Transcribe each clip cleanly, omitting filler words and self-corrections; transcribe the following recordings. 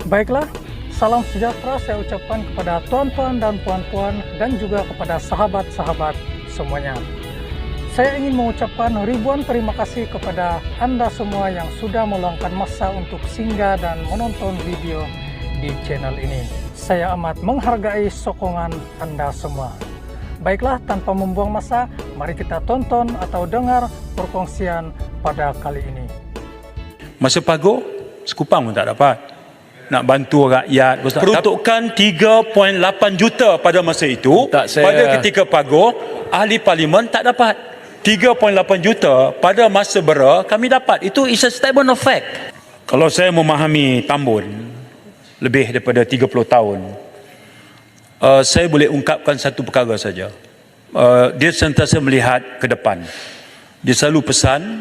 Baiklah, salam sejahtera saya ucapkan kepada tuan-tuan dan puan-puan dan juga kepada sahabat-sahabat semuanya. Saya ingin mengucapkan ribuan terima kasih kepada Anda semua yang sudah meluangkan masa untuk singgah dan menonton video di channel ini. Saya amat menghargai sokongan Anda semua. Baiklah, tanpa membuang masa, mari kita tonton atau dengar perkongsian pada kali ini. Masa pago, sekupang pun tak dapat. Nak bantu rakyat. Peruntukan 3.8 juta pada masa itu. Pada ketika pago, ahli parlimen tak dapat. 3.8 juta pada masa Bera, kami dapat. Itu is a statement of fact. Kalau saya memahami Tambun, lebih daripada 30 tahun, saya boleh ungkapkan satu perkara saja. Dia sentiasa melihat ke depan. Dia selalu pesan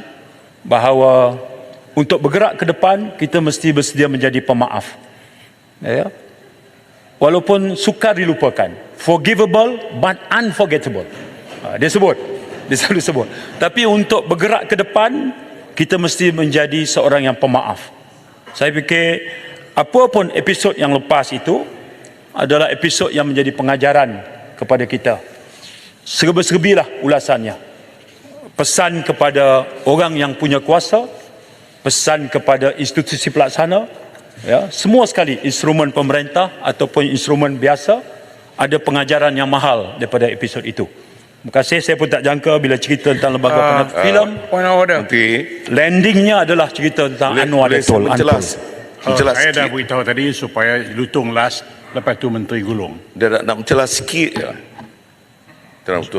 bahawa untuk bergerak ke depan, kita mesti bersedia menjadi pemaaf. Ya? Walaupun sukar dilupakan. Forgivable but unforgettable. Dia selalu sebut. Tapi untuk bergerak ke depan, kita mesti menjadi seorang yang pemaaf. Saya fikir, apa pun episod yang lepas itu adalah episod yang menjadi pengajaran kepada kita. Serba-serbilah ulasannya. Pesan kepada orang yang punya kuasa, pesan kepada institusi pelaksana, ya, semua sekali, instrumen pemerintah ataupun instrumen biasa, ada pengajaran yang mahal daripada episod itu. Terima kasih. Saya pun tak jangka bila cerita tentang lembaga penata filem, landingnya adalah cerita tentang Anwar Datul. Saya dah beritahu tadi supaya Lutong last, lepas tu Menteri Gulung. Dia nak mencelas sikit je.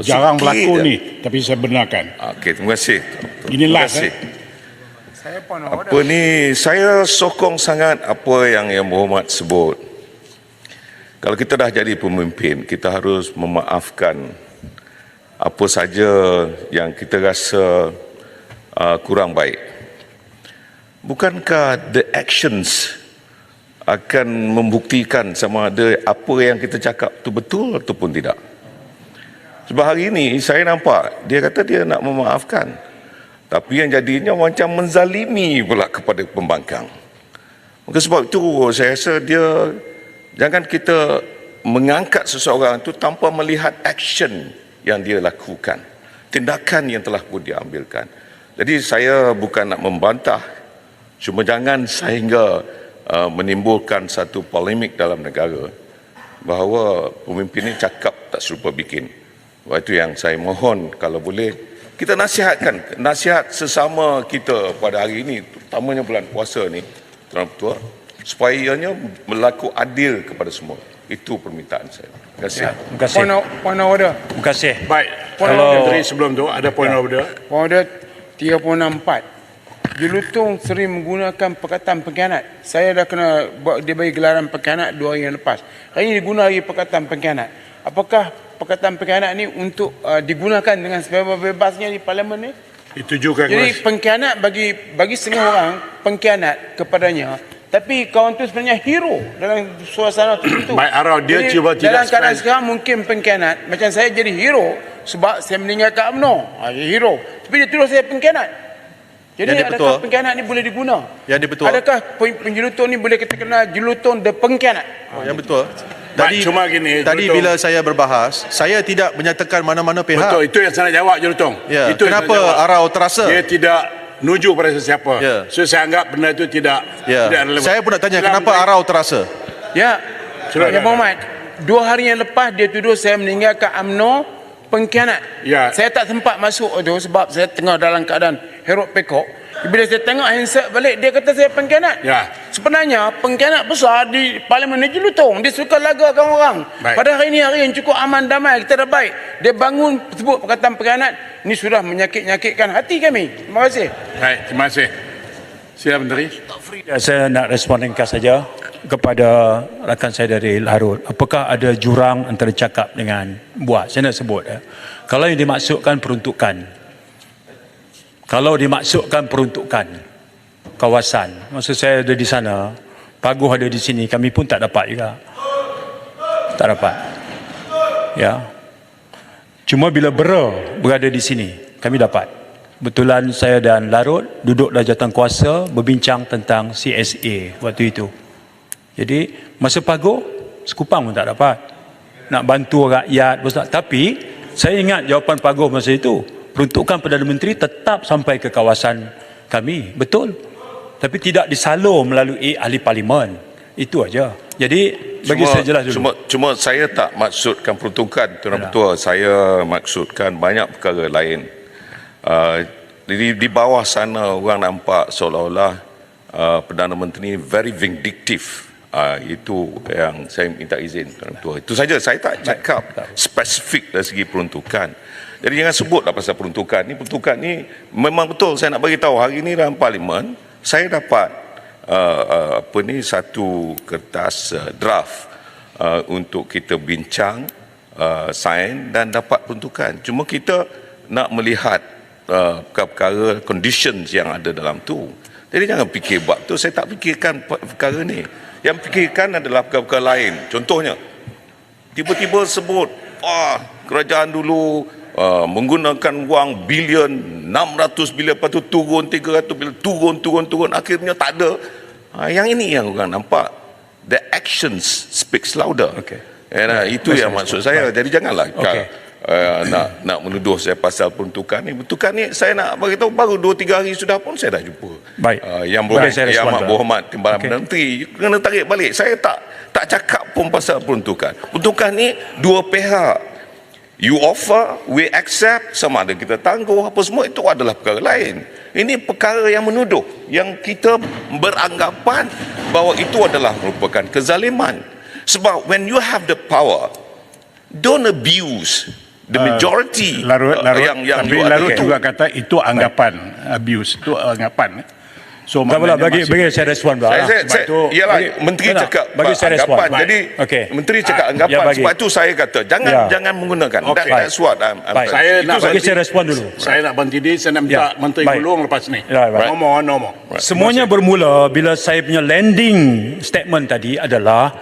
Jarang berlaku ni, tapi saya benarkan. Okey, terima kasih. Ini last. Apa ni, saya sokong sangat apa yang Yang Berhormat sebut. Kalau kita dah jadi pemimpin, kita harus memaafkan apa saja yang kita rasa kurang baik. Bukankah the actions akan membuktikan sama ada apa yang kita cakap tu betul ataupun tidak? Sebab hari ini saya nampak dia kata dia nak memaafkan, tapi yang jadinya macam menzalimi pula kepada pembangkang. Maka sebab itu saya rasa dia, jangan kita mengangkat seseorang itu tanpa melihat action yang dia lakukan, tindakan yang telah pun dia ambilkan. Jadi saya bukan nak membantah, cuma jangan sehingga menimbulkan satu polemik dalam negara bahawa pemimpin ini cakap tak serupa bikin. Itu yang saya mohon, kalau boleh kita nasihatkan, nasihat sesama kita pada hari ini, terutamanya bulan puasa ni, Tuan Ketua, supaya ianya berlaku adil kepada semua. Itu permintaan saya. Terima kasih. Ya, terima kasih. Point of order. Terima kasih. Baik. Point of order sebelum tu ada point of order. Point order 364. Jelutong sering menggunakan perkataan pengkhianat. Saya dah kena buat dia bagi gelaran pengkhianat 2 hari yang lepas. Hari ini diguna lagi perkataan pengkhianat. Apakah perkataan pengkhianat ni untuk digunakan dengan sebebas-bebasnya di parlimen ni? Itu juga. Jadi pengkhianat bagi setengah orang pengkhianat kepadanya, tapi kawan tu sebenarnya hero dalam suasana tertentu. Baik, Arau, dia jadi, cuba tidak dalam keadaan sekarang mungkin pengkhianat. Macam saya jadi hero sebab saya meninggalkan UMNO. Hero. Tapi dia tuduh saya pengkhianat. Jadi adakah pengkhianat ni boleh diguna? Yang dia betul. Adakah penjelutong ni boleh kita kenal jelutong the pengkhianat? Yang betul. Tadi cuma gini. Tadi bila saya berbahas, saya tidak menyatakan mana-mana pihak. Betul, itu yang saya nak jawab, Jelutong. Ya. Itu Kenapa Arau terasa? Dia tidak nuju pada sesiapa. Ya. So saya anggap benda itu tidak relevan. Saya pun nak tanya, kenapa Arau terasa? Ya. Yang Berhormat, 2 hari yang lepas dia tuduh saya meninggalkan UMNO pengkhianat. Ya. Saya tak sempat masuk itu sebab saya tengah dalam keadaan herok pekok. Bila saya tengok handset balik, dia kata saya pengkhianat. Ya. Sebenarnya pengkhianat besar di parlimen ni Jelutong. Dia suka lagakan orang. Baik. Pada hari ini hari yang cukup aman damai, kita dah baik. Dia bangun sebut perkataan pengkhianat. Ini sudah menyakit-nyakitkan hati kami. Terima kasih. Baik, terima kasih. Sila Menteri. Saya nak respon ringkas saja kepada rakan saya dari Larut. Apakah ada jurang antara cakap dengan buat? Saya nak sebut. Kalau yang dimaksudkan peruntukan, kalau dimaksudkan peruntukan kawasan, maksud saya ada di sana, Paguh ada di sini, kami pun tak dapat juga. Tak dapat. Ya. Cuma bila Bera berada di sini, kami dapat. Betulan saya dan Larut duduk dalam jawatankuasa berbincang tentang CSA waktu itu. Jadi masa paguh sekupang pun tak dapat. Nak bantu rakyat, tapi saya ingat jawapan paguh masa itu, peruntukan Perdana Menteri tetap sampai ke kawasan kami, betul. Tapi tidak disalur melalui ahli parlimen. Itu aja. Jadi bagi saya jelas dulu. Cuma saya tak maksudkan peruntukan, Tuan Ketua. Saya maksudkan banyak perkara lain. Di bawah sana orang nampak seolah-olah Perdana Menteri very vindictive. Itu yang saya minta izin, Tuan Ketua. Itu saja, saya tak cakap spesifik dari segi peruntukan. Jadi jangan sebutlah pasal peruntukan ni. Peruntukan ni memang betul, saya nak bagi tahu hari ni dalam parlimen saya dapat satu kertas draft untuk kita bincang, sign dan dapat peruntukan. Cuma kita nak melihat perkara conditions yang ada dalam tu. Jadi jangan fikir buat tu, saya tak fikirkan perkara ni. Yang fikirkan adalah perkara-perkara lain. Contohnya, tiba-tiba sebut, kerajaan dulu menggunakan wang bilion 600 bilion, lepas tu turun 300 bilion, turun, akhirnya tak ada. Yang ini yang orang nampak. The actions speaks louder. Okay. Itu yang maksud saya. Jadi janganlah nak menuduh saya pasal peruntukan ni. Peruntukan ni saya nak beritahu baru 2-3 hari sudah pun saya dah jumpa. Baik. Yang amat berhormat Timbalan Perdana Menteri, kena tarik balik. Saya tak cakap pun pasal peruntukan. Peruntukan ni dua pihak. You offer, we accept, sama ada kita tangguh apa semua, itu adalah perkara lain. Ini perkara yang menuduh, yang kita beranggapan bahawa itu adalah merupakan kezaliman. Sebab when you have the power, don't abuse the majority. Larut juga kata itu anggapan abuse, itu anggapan. So tak apalah, bagi saya respon pula. Menteri cakap bagi saya respon. Jadi Menteri cakap anggapan, sebab itu saya kata jangan menggunakan. That's what saya nak bagi saya respon dulu. Saya nak berhenti di saya nak minta Menteri Gulung lepas ni. No more. Semuanya bermula bila saya punya landing statement tadi adalah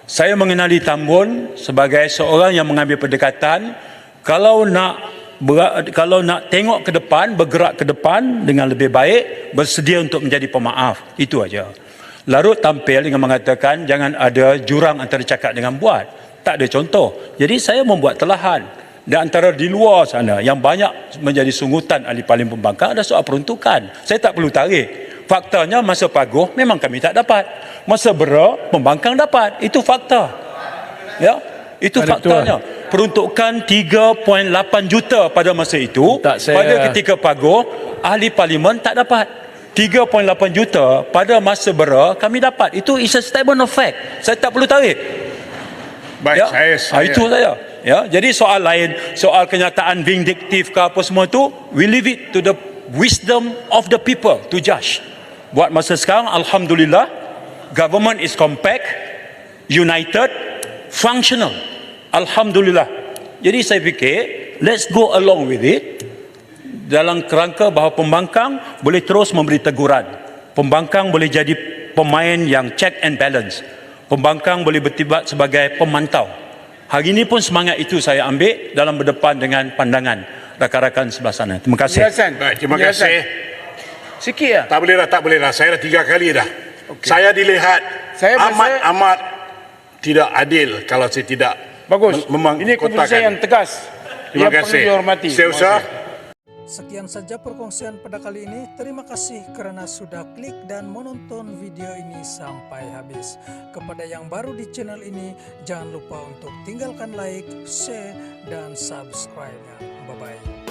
saya mengenali Tambun sebagai seorang yang mengambil pendekatan kalau nak tengok ke depan, bergerak ke depan dengan lebih baik, bersedia untuk menjadi pemaaf. Itu aja. Larut tampil dengan mengatakan jangan ada jurang antara cakap dengan buat. Tak ada contoh. Jadi saya membuat telahan. Dan antara di luar sana yang banyak menjadi sungutan ahli parlimen pembangkang ada soal peruntukan. Saya tak perlu tarik. Faktanya masa paguh memang kami tak dapat. Masa bera pembangkang dapat. Itu fakta. Ya. Itu faktanya. Peruntukan 3.8 juta pada masa itu, pada ketika paguh ahli parlimen tak dapat. 3.8 juta pada masa bera kami dapat. Itu is a statement of fact. Saya tak perlu tarik. Baik, ya? Itu saya. Ya, jadi soal lain, soal kenyataan vindiktif ke apa semua tu, we leave it to the wisdom of the people to judge. Buat masa sekarang, alhamdulillah, government is compact, united, functional. Alhamdulillah. Jadi saya fikir let's go along with it dalam kerangka bahawa pembangkang boleh terus memberi teguran. Pembangkang boleh jadi pemain yang check and balance. Pembangkang boleh bertindak sebagai pemantau. Hari ini pun semangat itu saya ambil dalam berdepan dengan pandangan rakan-rakan sebelah sana. Terima kasih. Baik, terima kasih. Sikit lah. Tak boleh dah. Saya dah 3 kali dah. Saya dilihat amat tidak adil kalau saya tidak. Bagus. Ini keputusan yang tegas. Terima kasih. Dihormati. Sekian saja perkongsian pada kali ini. Terima kasih karena sudah klik dan menonton video ini sampai habis. Kepada yang baru di channel ini, jangan lupa untuk tinggalkan like, share, dan subscribe-nya. Bye-bye.